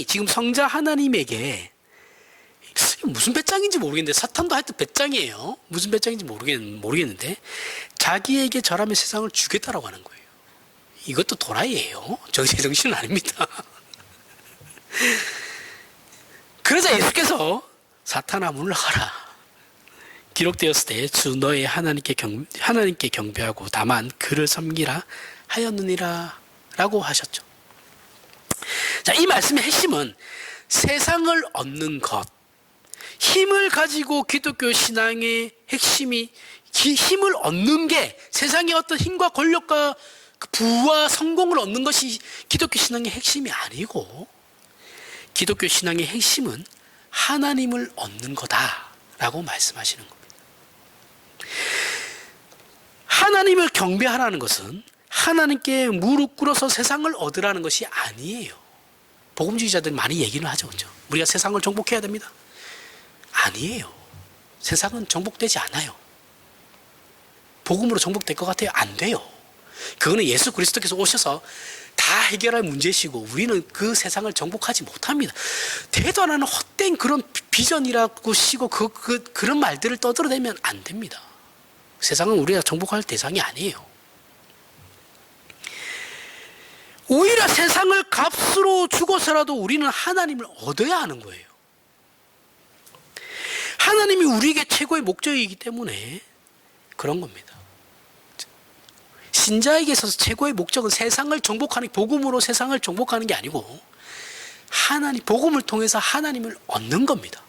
지금 성자 하나님에게, 무슨 배짱인지 모르겠는데, 사탄도 하여튼 배짱이에요. 무슨 배짱인지 모르겠는데, 자기에게 절하면 세상을 주겠다라고 하는 거예요. 이것도 도라이예요. 제정신은 아닙니다. 그러자 예수께서 사탄아 물러가라. 기록되었을 때 주 너의 하나님께 경배하고 다만 그를 섬기라 하였느니라 라고 하셨죠. 자, 이 말씀의 핵심은 세상을 얻는 것, 힘을 가지고 기독교 신앙의 핵심이 힘을 얻는 게, 세상의 어떤 힘과 권력과 부와 성공을 얻는 것이 기독교 신앙의 핵심이 아니고, 기독교 신앙의 핵심은 하나님을 얻는 거다라고 말씀하시는 겁니다. 하나님을 경배하라는 것은 하나님께 무릎 꿇어서 세상을 얻으라는 것이 아니에요. 복음주의자들이 많이 얘기는 하죠. 그렇죠? 우리가 세상을 정복해야 됩니다. 아니에요. 세상은 정복되지 않아요. 복음으로 정복될 것 같아요? 안 돼요. 그거는 예수 그리스도께서 오셔서 다 해결할 문제시고 우리는 그 세상을 정복하지 못합니다. 대도 안 하는 헛된 그런 비전이라고 시고 그런 말들을 떠들어대면 안 됩니다. 세상은 우리가 정복할 대상이 아니에요. 오히려 세상을 값으로 주고서라도 우리는 하나님을 얻어야 하는 거예요. 하나님이 우리에게 최고의 목적이기 때문에 그런 겁니다. 신자에게 있어서 최고의 목적은 세상을 정복하는, 복음으로 세상을 정복하는 게 아니고 복음을 통해서 하나님을 얻는 겁니다.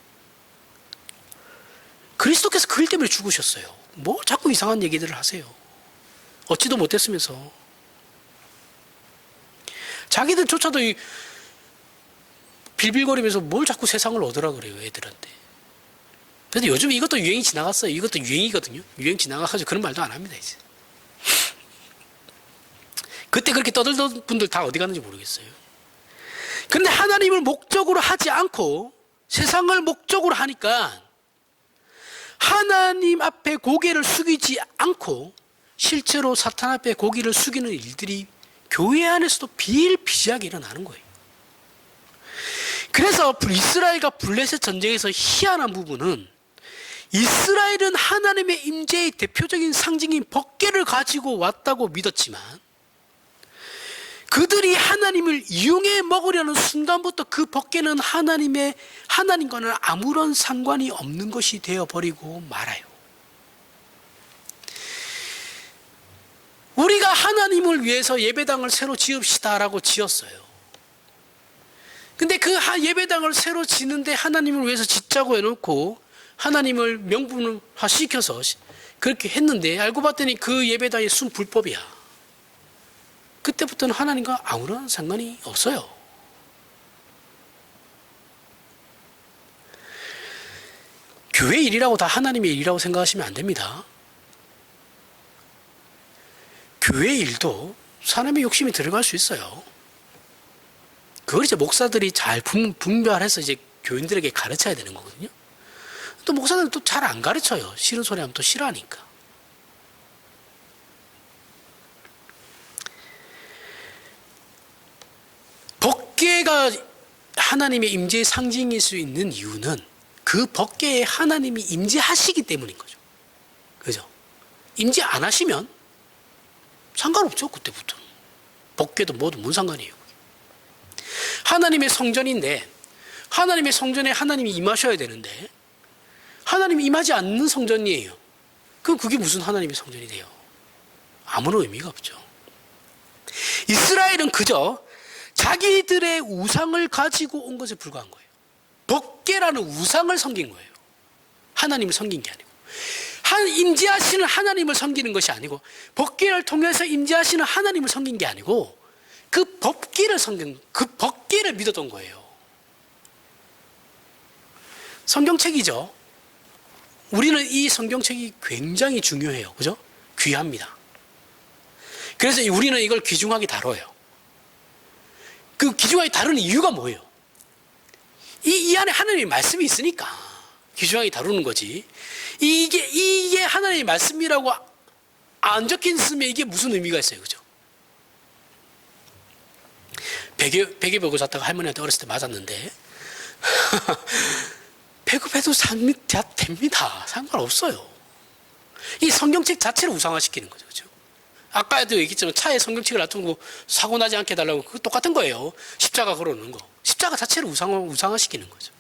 그리스도께서 그 일 때문에 죽으셨어요. 뭐 자꾸 이상한 얘기들을 하세요. 얻지도 못했으면서. 자기들조차도 빌빌거리면서 뭘 자꾸 세상을 얻으라 그래요, 애들한테. 근데 요즘 이것도 유행이 지나갔어요. 이것도 유행이거든요. 유행 지나가가지고 그런 말도 안 합니다, 이제. 그때 그렇게 떠들던 분들 다 어디 갔는지 모르겠어요. 근데 하나님을 목적으로 하지 않고 세상을 목적으로 하니까 하나님 앞에 고개를 숙이지 않고 실제로 사탄 앞에 고개를 숙이는 일들이 교회 안에서도 비일비재하게 일어나는 거예요. 그래서 이스라엘과 블레셋 전쟁에서 희한한 부분은 이스라엘은 하나님의 임재의 대표적인 상징인 법궤를 가지고 왔다고 믿었지만 그들이 하나님을 이용해 먹으려는 순간부터 그 법궤는 하나님과는 아무런 상관이 없는 것이 되어버리고 말아요. 우리가 하나님을 위해서 예배당을 새로 지읍시다라고 지었어요. 근데 그 예배당을 새로 짓는데 하나님을 위해서 짓자고 해놓고 하나님을 명분화 시켜서 그렇게 했는데 알고 봤더니 그 예배당이 순불법이야. 그때부터는 하나님과 아무런 상관이 없어요. 교회 일이라고 다 하나님의 일이라고 생각하시면 안 됩니다. 교회 일도 사람의 욕심이 들어갈 수 있어요. 그걸 이제 목사들이 잘 분별해서 이제 교인들에게 가르쳐야 되는 거거든요. 또 목사들은 또 잘 안 가르쳐요. 싫은 소리 하면 또 싫어하니까. 법궤가 하나님의 임재의 상징일 수 있는 이유는 그 법궤에 하나님이 임재하시기 때문인 거죠. 그죠? 임재 안 하시면 상관없죠. 그때부터는. 법궤도 뭐도 뭔 상관이에요. 하나님의 성전인데 하나님의 성전에 하나님이 임하셔야 되는데 하나님이 임하지 않는 성전이에요. 그럼 그게 무슨 하나님의 성전이 돼요? 아무런 의미가 없죠. 이스라엘은 그저 자기들의 우상을 가지고 온 것에 불과한 거예요. 법궤라는 우상을 섬긴 거예요. 하나님을 섬긴 게 아니고. 임재하시는 하나님을 섬기는 것이 아니고 법궤를 통해서 임재하시는 하나님을 섬긴 게 아니고 그 법궤를 섬긴, 그 법궤를 믿었던 거예요. 성경책이죠. 우리는 이 성경책이 굉장히 중요해요. 그죠? 귀합니다. 그래서 우리는 이걸 귀중하게 다뤄요. 그 귀중하게 다루는 이유가 뭐예요? 이 안에 하나님의 말씀이 있으니까 귀중하게 다루는 거지. 이게 하나님의 말씀이라고 안 적혀 있으면 이게 무슨 의미가 있어요. 그죠? 베개 보고 잤다가 할머니한테 어렸을 때 맞았는데 배급해도 됩니다. 상관없어요. 이 성경책 자체를 우상화시키는 거죠. 그죠? 아까도 얘기했지만 차에 성경책을 놔두고 사고 나지 않게 해달라고 그거 똑같은 거예요. 십자가 걸어놓는 거. 십자가 자체를 우상화시키는 거죠.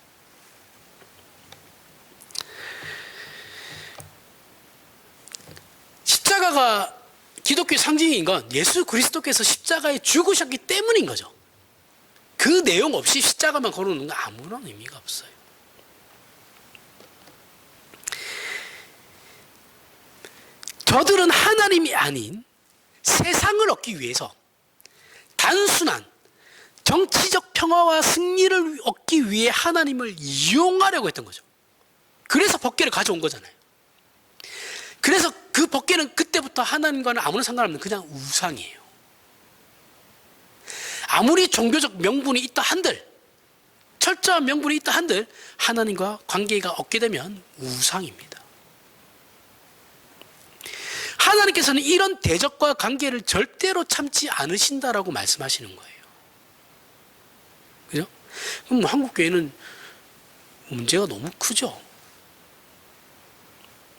십자가가 기독교의 상징인 건 예수 그리스도께서 십자가에 죽으셨기 때문인 거죠. 그 내용 없이 십자가만 걸어놓는 건 아무런 의미가 없어요. 저들은 하나님이 아닌 세상을 얻기 위해서 단순한 정치적 평화와 승리를 얻기 위해 하나님을 이용하려고 했던 거죠. 그래서 법궤를 가져온 거잖아요. 그래서 그 법궤는 그때부터 하나님과는 아무런 상관없는 그냥 우상이에요. 아무리 종교적 명분이 있다 한들, 철저한 명분이 있다 한들 하나님과 관계가 없게 되면 우상입니다. 하나님께서는 이런 대적과 관계를 절대로 참지 않으신다라고 말씀하시는 거예요. 그죠? 그럼 한국교회는 문제가 너무 크죠.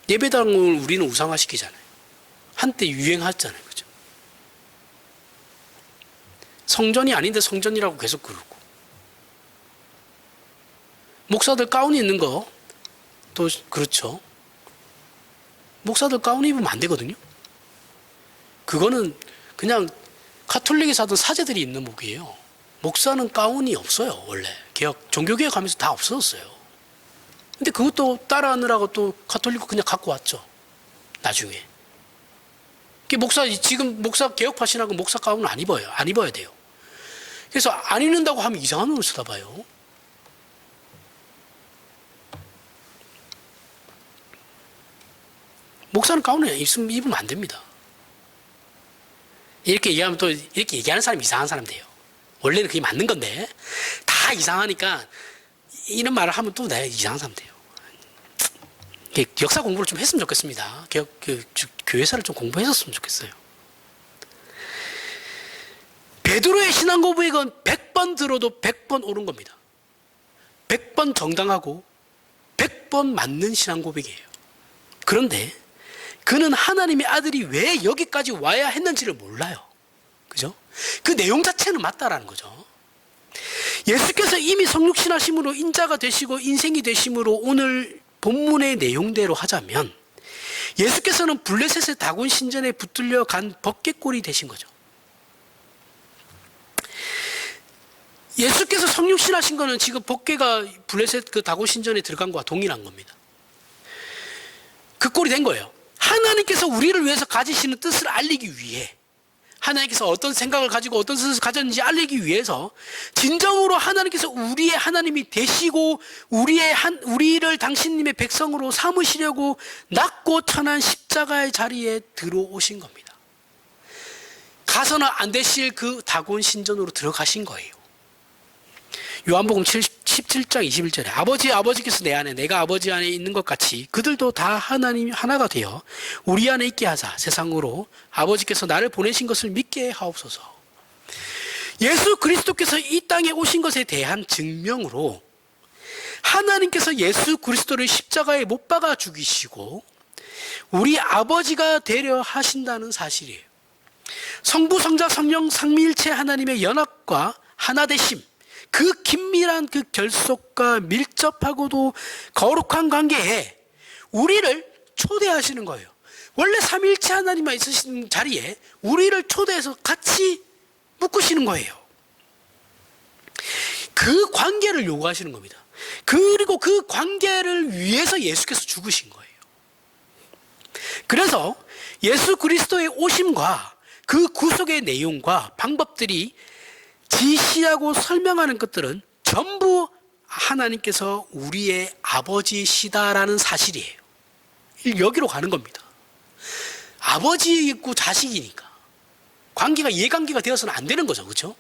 예배당을 우리는 우상화시키잖아요. 한때 유행했잖아요. 그죠? 성전이 아닌데 성전이라고 계속 그러고. 목사들 가운 입는 거, 또 그렇죠. 목사들 가운 입으면 안 되거든요. 그거는 그냥 가톨릭에서 하던 사제들이 입는 목이에요. 목사는 가운이 없어요. 원래 종교개혁 하면서 다 없어졌어요. 근데 그것도 따라하느라고 또 가톨릭 그냥 갖고 왔죠. 나중에. 지금 목사 개혁파신하고 목사 가운은 안 입어요. 안 입어야 돼요. 그래서 안 입는다고 하면 이상한 놈을 쳐다봐요. 목사는 가운을 입으면 안 됩니다. 이렇게 얘기하면 또 이렇게 얘기하는 사람이 이상한 사람 돼요. 원래는 그게 맞는 건데 다 이상하니까 이런 말을 하면 또 내가 이상한 사람 돼요. 역사 공부를 좀 했으면 좋겠습니다. 교회사를 좀 공부했었으면 좋겠어요. 베드로의 신앙 고백은 100번 들어도 100번 옳은 겁니다. 100번 정당하고 100번 맞는 신앙 고백이에요. 그런데 그는 하나님의 아들이 왜 여기까지 와야 했는지를 몰라요. 그죠? 그 내용 자체는 맞다라는 거죠. 예수께서 이미 성육신하심으로 인자가 되시고 인생이 되심으로 오늘 본문의 내용대로 하자면 예수께서는 블레셋의 다곤 신전에 붙들려 간 벗개꼴이 되신 거죠. 예수께서 성육신하신 거는 지금 벗개가 블레셋 그 다곤 신전에 들어간 거와 동일한 겁니다. 그 꼴이 된 거예요. 하나님께서 우리를 위해서 가지시는 뜻을 알리기 위해, 하나님께서 어떤 생각을 가지고 어떤 뜻을 가졌는지 알리기 위해서 진정으로 하나님께서 우리의 하나님이 되시고 우리를 당신님의 백성으로 삼으시려고 낮고 천한 십자가의 자리에 들어오신 겁니다. 가서는 안 되실 그 다곤 신전으로 들어가신 거예요. 요한복음 17장 21절에 아버지께서 내 안에 내가 아버지 안에 있는 것 같이 그들도 다 하나님 하나가 되어 우리 안에 있게 하사 세상으로 아버지께서 나를 보내신 것을 믿게 하옵소서. 예수 그리스도께서 이 땅에 오신 것에 대한 증명으로 하나님께서 예수 그리스도를 십자가에 못 박아 죽이시고 우리 아버지가 되려 하신다는 사실이에요. 성부 성자 성령 삼위일체 하나님의 연합과 하나되심, 그 긴밀한 그 결속과 밀접하고도 거룩한 관계에 우리를 초대하시는 거예요. 원래 삼위일체 하나님만 있으신 자리에 우리를 초대해서 같이 묶으시는 거예요. 그 관계를 요구하시는 겁니다. 그리고 그 관계를 위해서 예수께서 죽으신 거예요. 그래서 예수 그리스도의 오심과 그 구속의 내용과 방법들이 지시하고 설명하는 것들은 전부 하나님께서 우리의 아버지시다라는 사실이에요. 여기로 가는 겁니다. 아버지 있고 자식이니까 관계가 이해관계가 되어서는 안 되는 거죠. 그렇죠?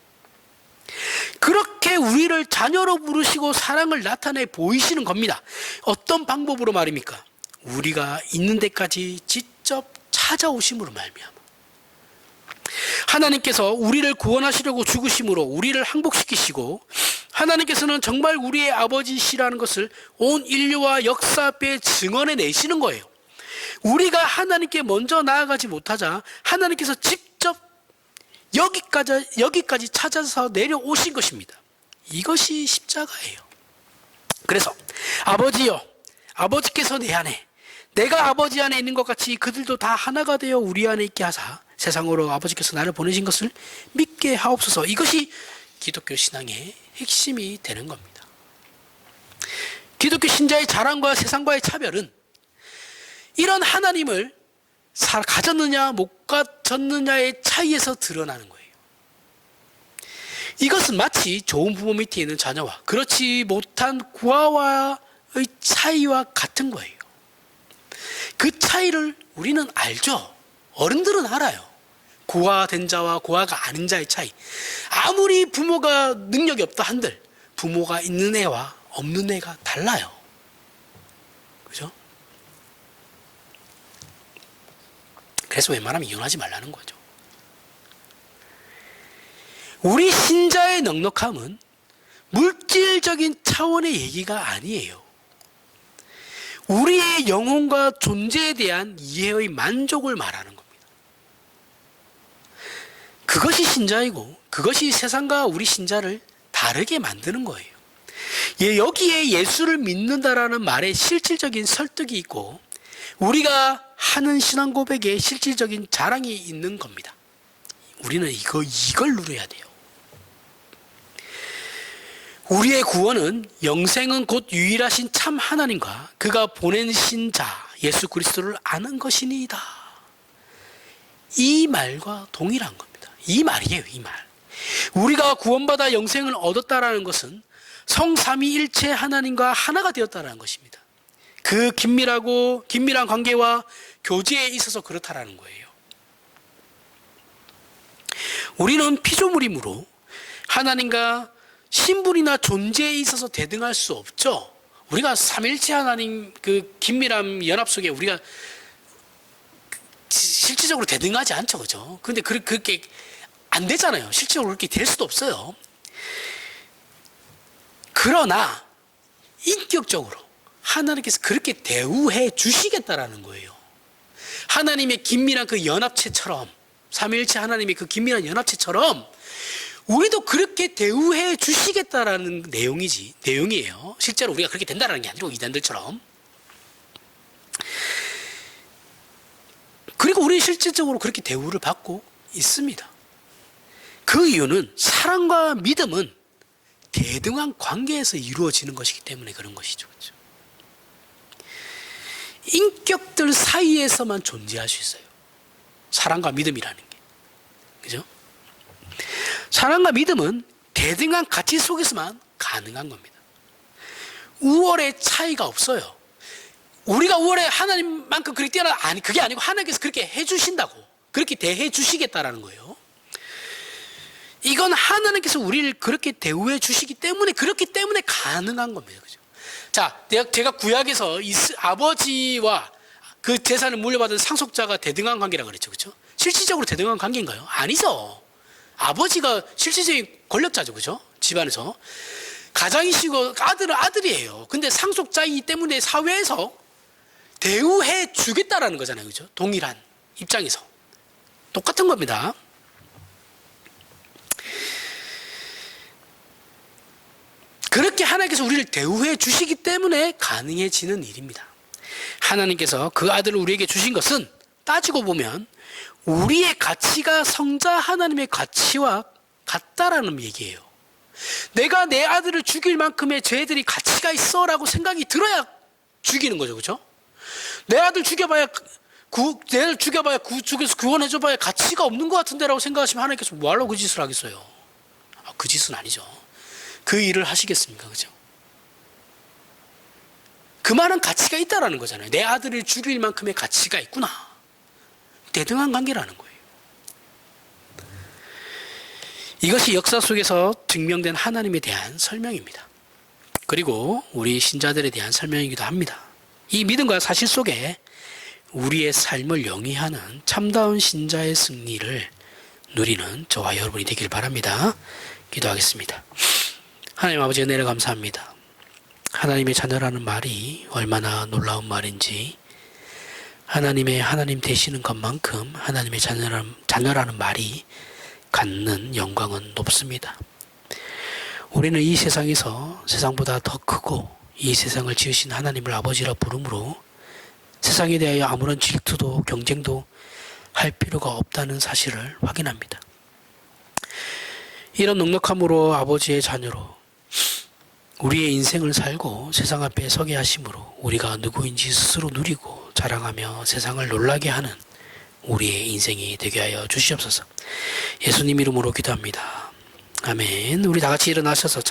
그렇게 우리를 자녀로 부르시고 사랑을 나타내 보이시는 겁니다. 어떤 방법으로 말입니까? 우리가 있는 데까지 직접 찾아오심으로 말미암아 하나님께서 우리를 구원하시려고 죽으심으로 우리를 항복시키시고 하나님께서는 정말 우리의 아버지시라는 것을 온 인류와 역사 앞에 증언해 내시는 거예요. 우리가 하나님께 먼저 나아가지 못하자 하나님께서 직접 여기까지 찾아서 내려오신 것입니다. 이것이 십자가예요. 그래서 아버지여, 아버지께서 내 안에, 내가 아버지 안에 있는 것 같이 그들도 다 하나가 되어 우리 안에 있게 하사 세상으로 아버지께서 나를 보내신 것을 믿게 하옵소서. 이것이 기독교 신앙의 핵심이 되는 겁니다. 기독교 신자의 자랑과 세상과의 차별은 이런 하나님을 가졌느냐 못 가졌느냐의 차이에서 드러나는 거예요. 이것은 마치 좋은 부모 밑에 있는 자녀와 그렇지 못한 구아와의 차이와 같은 거예요. 그 차이를 우리는 알죠. 어른들은 알아요. 고아된 자와 고아가 아닌 자의 차이. 아무리 부모가 능력이 없다 한들 부모가 있는 애와 없는 애가 달라요. 그죠? 그래서 웬만하면 이혼하지 말라는 거죠. 우리 신자의 넉넉함은 물질적인 차원의 얘기가 아니에요. 우리의 영혼과 존재에 대한 이해의 만족을 말하는 겁니다. 그것이 신자이고 그것이 세상과 우리 신자를 다르게 만드는 거예요. 여기에 예수를 믿는다라는 말에 실질적인 설득이 있고 우리가 하는 신앙 고백에 실질적인 자랑이 있는 겁니다. 우리는 이걸 누려야 돼요. 우리의 구원은 영생은 곧 유일하신 참 하나님과 그가 보내신 자 예수 그리스도를 아는 것이니이다. 이 말과 동일한 겁니다. 이 말이에요. 이 말. 우리가 구원받아 영생을 얻었다라는 것은 성삼위일체 하나님과 하나가 되었다라는 것입니다. 그 긴밀한 관계와 교제에 있어서 그렇다라는 거예요. 우리는 피조물이므로 하나님과 신분이나 존재에 있어서 대등할 수 없죠. 우리가 삼일체 하나님 그 긴밀한 연합 속에 우리가 실질적으로 대등하지 않죠, 그죠? 근데 그렇게 안 되잖아요. 실질적으로 그렇게 될 수도 없어요. 그러나 인격적으로 하나님께서 그렇게 대우해 주시겠다라는 거예요. 하나님의 긴밀한 그 연합체처럼, 삼위일체 하나님의 그 긴밀한 연합체처럼 우리도 그렇게 대우해 주시겠다라는 내용이에요. 실제로 우리가 그렇게 된다라는 게 아니고 이단들처럼. 그리고 우리는 실질적으로 그렇게 대우를 받고 있습니다. 그 이유는 사랑과 믿음은 대등한 관계에서 이루어지는 것이기 때문에 그런 것이죠. 그렇죠? 인격들 사이에서만 존재할 수 있어요. 사랑과 믿음이라는 게. 그죠? 사랑과 믿음은 대등한 가치 속에서만 가능한 겁니다. 우월의 차이가 없어요. 우리가 우월해 하나님만큼 그렇게 뛰어나다, 아니 그게 아니고 하나님께서 그렇게 해주신다고, 그렇게 대해 주시겠다라는 거예요. 이건 하나님께서 우리를 그렇게 대우해 주시기 때문에, 그렇기 때문에 가능한 겁니다. 그죠? 자, 제가 구약에서 아버지와 그 재산을 물려받은 상속자가 대등한 관계라고 그랬죠. 그죠? 실질적으로 대등한 관계인가요? 아니죠. 아버지가 실질적인 권력자죠. 그죠? 집안에서. 가장이시고 아들은 아들이에요. 근데 상속자이기 때문에 사회에서 대우해 주겠다라는 거잖아요. 그죠? 동일한 입장에서. 똑같은 겁니다. 그렇게 하나님께서 우리를 대우해 주시기 때문에 가능해지는 일입니다. 하나님께서 그 아들을 우리에게 주신 것은 따지고 보면 우리의 가치가 성자 하나님의 가치와 같다라는 얘기예요. 내가 내 아들을 죽일 만큼의 쟤들이 가치가 있어라고 생각이 들어야 죽이는 거죠. 그렇죠? 내 아들 죽여봐야 죽여서 구원해줘봐야 가치가 없는 것 같은데라고 생각하시면 하나님께서 뭐하려고 그 짓을 하겠어요? 그 짓은 아니죠. 그 일을 하시겠습니까? 그죠? 그 말은 가치가 있다라는 거잖아요. 내 아들을 죽일 만큼의 가치가 있구나. 대등한 관계라는 거예요. 이것이 역사 속에서 증명된 하나님에 대한 설명입니다. 그리고 우리 신자들에 대한 설명이기도 합니다. 이 믿음과 사실 속에 우리의 삶을 영위하는 참다운 신자의 승리를 누리는 저와 여러분이 되길 바랍니다. 기도하겠습니다. 하나님 아버지, 은혜를 감사합니다. 하나님의 자녀라는 말이 얼마나 놀라운 말인지, 하나님 되시는 것만큼 하나님의 자녀라는 말이 갖는 영광은 높습니다. 우리는 이 세상에서 세상보다 더 크고 이 세상을 지으신 하나님을 아버지라 부르므로 세상에 대하여 아무런 질투도 경쟁도 할 필요가 없다는 사실을 확인합니다. 이런 넉넉함으로 아버지의 자녀로 우리의 인생을 살고 세상 앞에 서게 하심으로 우리가 누구인지 스스로 누리고 자랑하며 세상을 놀라게 하는 우리의 인생이 되게 하여 주시옵소서. 예수님 이름으로 기도합니다. 아멘. 우리 다 같이 일어나셔서